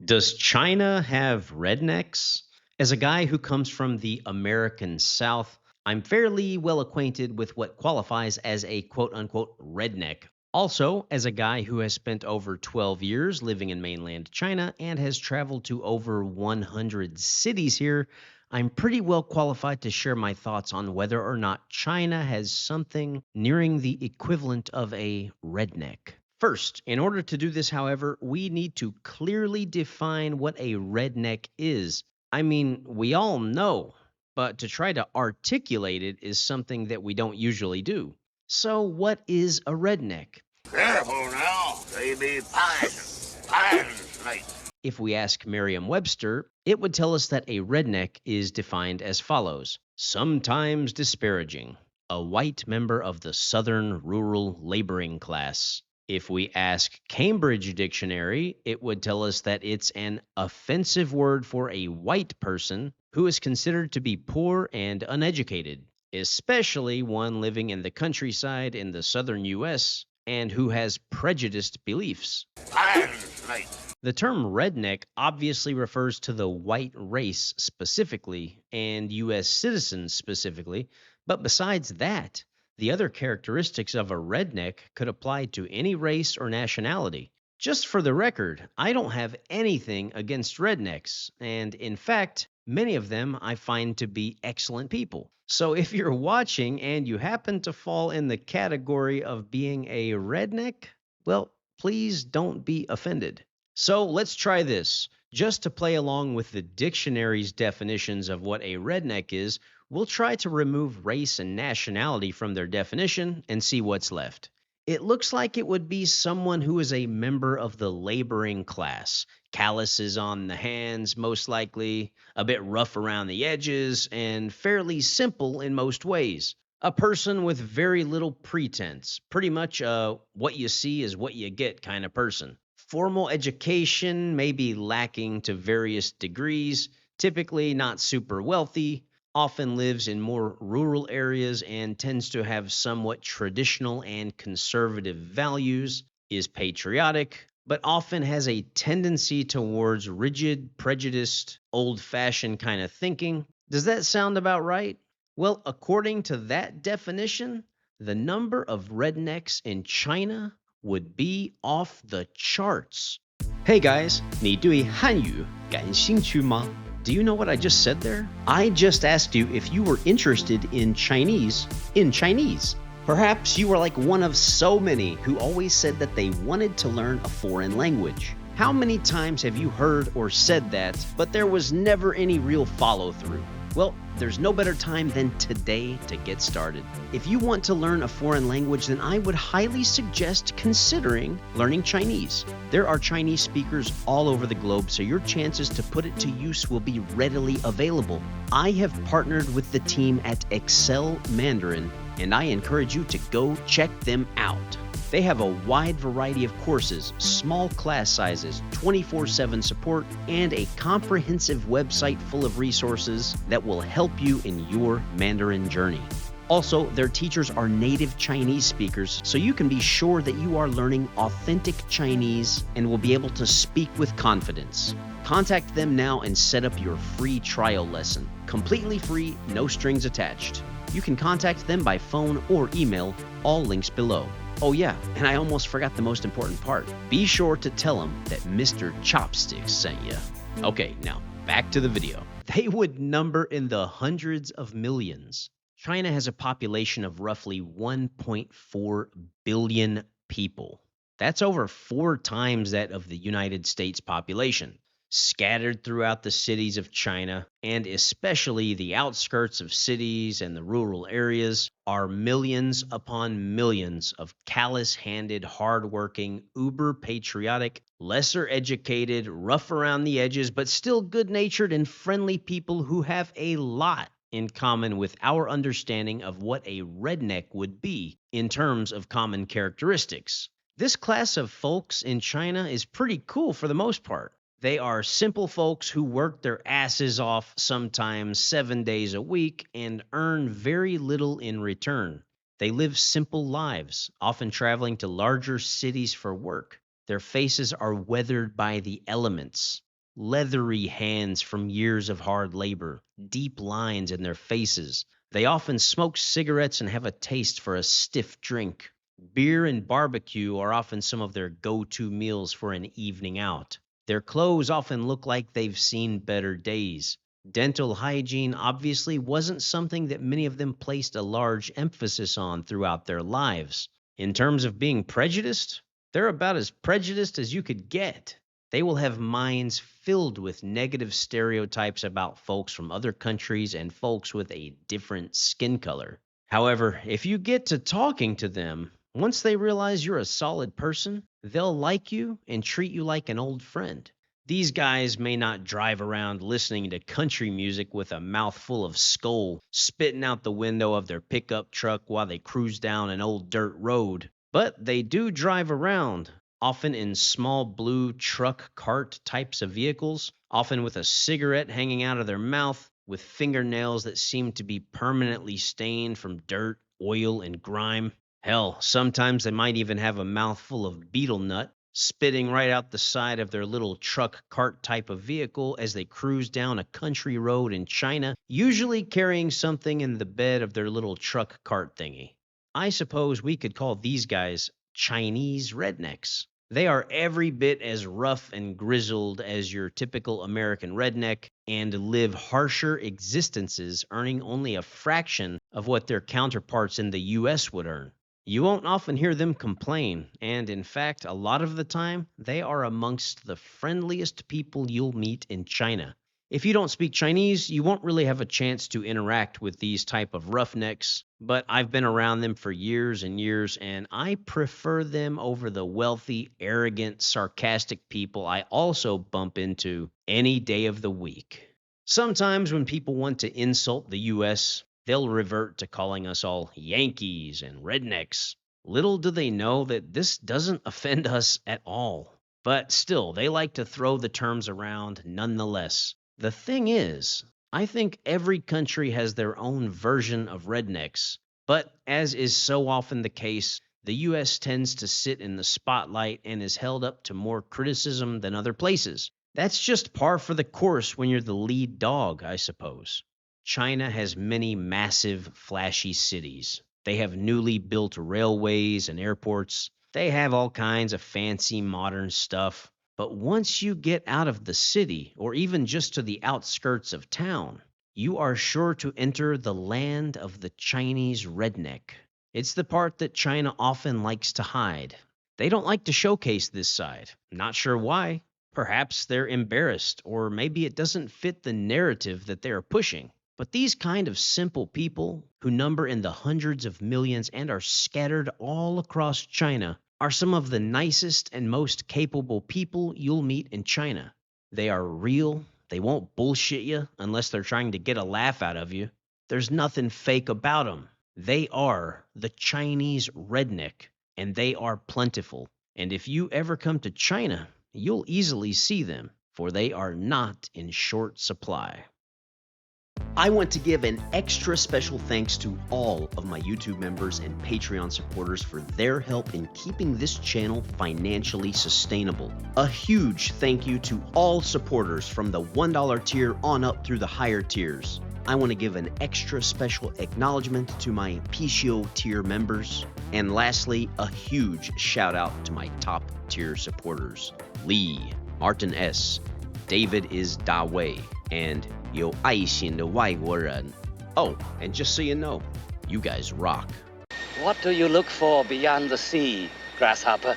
Does China have rednecks? As a guy who comes from the American South, I'm fairly well acquainted with what qualifies as a quote unquote redneck. Also, as a guy who has spent over 12 years living in mainland China and has traveled to over 100 cities here, I'm pretty well qualified to share my thoughts on whether or not China has something nearing the equivalent of a redneck. First, in order to do this, however, we need to clearly define what a redneck is. I mean, we all know, but to try to articulate it is something that we don't usually do. So, what is a redneck? Careful now, they be poison snake. If we ask Merriam Webster, it would tell us that a redneck is defined as follows: sometimes disparaging, a white member of the Southern rural laboring class. If we ask Cambridge Dictionary, it would tell us that it's an offensive word for a white person who is considered to be poor and uneducated, especially one living in the countryside in the southern US and who has prejudiced beliefs. Poison snake. The term redneck obviously refers to the white race specifically and U.S. citizens specifically, but besides that, the other characteristics of a redneck could apply to any race or nationality. Just for the record, I don't have anything against rednecks, and in fact, many of them I find to be excellent people. So if you're watching and you happen to fall in the category of being a redneck, well, please don't be offended. So let's try this. Just to play along with the dictionary's definitions of what a redneck is, we'll try to remove race and nationality from their definition and see what's left. It looks like it would be someone who is a member of the laboring class. Calluses on the hands, most likely, a bit rough around the edges, and fairly simple in most ways. A person with very little pretense, pretty much a what you see is what you get kind of person. Formal education may be lacking to various degrees, typically not super wealthy, often lives in more rural areas and tends to have somewhat traditional and conservative values, is patriotic, but often has a tendency towards rigid, prejudiced, old fashioned kind of thinking. Does that sound about right? Well, according to that definition, the number of rednecks in China would be off the charts. Hey guys, 你对汉语感兴趣吗? Do you know what I just said there? I just asked you if you were interested in Chinese in Chinese. Perhaps you were like one of so many who always said that they wanted to learn a foreign language. How many times have you heard or said that, but there was never any real follow through? Well, there's no better time than today to get started. If you want to learn a foreign language, then I would highly suggest considering learning Chinese. There are Chinese speakers all over the globe, so your chances to put it to use will be readily available. I have partnered with the team at Excel Mandarin, and I encourage you to go check them out. They have a wide variety of courses, small class sizes, 24/7 support, and a comprehensive website full of resources that will help you in your Mandarin journey. Also, their teachers are native Chinese speakers, so you can be sure that you are learning authentic Chinese and will be able to speak with confidence. Contact them now and set up your free trial lesson. Completely free, no strings attached. You can contact them by phone or email, all links below. Oh yeah, and I almost forgot the most important part. Be sure to tell them that Mr. Chopsticks sent you. Okay, now back to the video. They would number in the hundreds of millions. China has a population of roughly 1.4 billion people. That's over 4 times that of the United States population. Scattered throughout the cities of China, and especially the outskirts of cities and the rural areas, are millions upon millions of callous-handed, hardworking, uber-patriotic, lesser-educated, rough around the edges, but still good-natured and friendly people who have a lot in common with our understanding of what a redneck would be in terms of common characteristics. This class of folks in China is pretty cool for the most part. They are simple folks who work their asses off sometimes 7 days a week and earn very little in return. They live simple lives, often traveling to larger cities for work. Their faces are weathered by the elements. leathery hands from years of hard labor, deep lines in their faces. They often smoke cigarettes and have a taste for a stiff drink. Beer and barbecue are often some of their go-to meals for an evening out. Their clothes often look like they've seen better days. Dental hygiene obviously wasn't something that many of them placed a large emphasis on throughout their lives. In terms of being prejudiced, they're about as prejudiced as you could get. They will have minds filled with negative stereotypes about folks from other countries and folks with a different skin color. However, if you get to talking to them, once they realize you're a solid person, they'll like you and treat you like an old friend. These guys may not drive around listening to country music with a mouthful of skull spitting out the window of their pickup truck while they cruise down an old dirt road, but they do drive around, often in small blue truck cart types of vehicles, often with a cigarette hanging out of their mouth, with fingernails that seem to be permanently stained from dirt, oil, and grime. Hell, sometimes they might even have a mouthful of beetle nut spitting right out the side of their little truck cart type of vehicle as they cruise down a country road in China, usually carrying something in the bed of their little truck cart thingy. I suppose we could call these guys Chinese rednecks. They are every bit as rough and grizzled as your typical American redneck and live harsher existences, earning only a fraction of what their counterparts in the US would earn. You won't often hear them complain, and in fact, a lot of the time, they are amongst the friendliest people you'll meet in China. If you don't speak Chinese, you won't really have a chance to interact with these type of roughnecks, but I've been around them for years and years, and I prefer them over the wealthy, arrogant, sarcastic people I also bump into any day of the week. Sometimes when people want to insult the US, they'll revert to calling us all Yankees and rednecks. Little do they know that this doesn't offend us at all. But still, they like to throw the terms around nonetheless. The thing is, I think every country has their own version of rednecks. But as is so often the case, the US tends to sit in the spotlight and is held up to more criticism than other places. That's just par for the course when you're the lead dog, I suppose. China has many massive, flashy cities. They have newly built railways and airports. They have all kinds of fancy modern stuff. But once you get out of the city, or even just to the outskirts of town, you are sure to enter the land of the Chinese redneck. It's the part that China often likes to hide. They don't like to showcase this side. Not sure why. Perhaps they're embarrassed, or maybe it doesn't fit the narrative that they are pushing. But these kind of simple people, who number in the hundreds of millions and are scattered all across China, are some of the nicest and most capable people you'll meet in China. They are real. They won't bullshit you unless they're trying to get a laugh out of you. There's nothing fake about them. They are the Chinese redneck, and they are plentiful. And if you ever come to China, you'll easily see them, for they are not in short supply. I want to give an extra special thanks to all of my YouTube members and Patreon supporters for their help in keeping this channel financially sustainable. A huge thank you to all supporters from the $1 tier on up through the higher tiers. I want to give an extra special acknowledgement to my PCO tier members. And lastly, a huge shout out to my top tier supporters: Lee, Martin S., David is Da Wei, and 有爱心的外国人. Oh, and just so you know, you guys rock. What do you look for beyond the sea, grasshopper?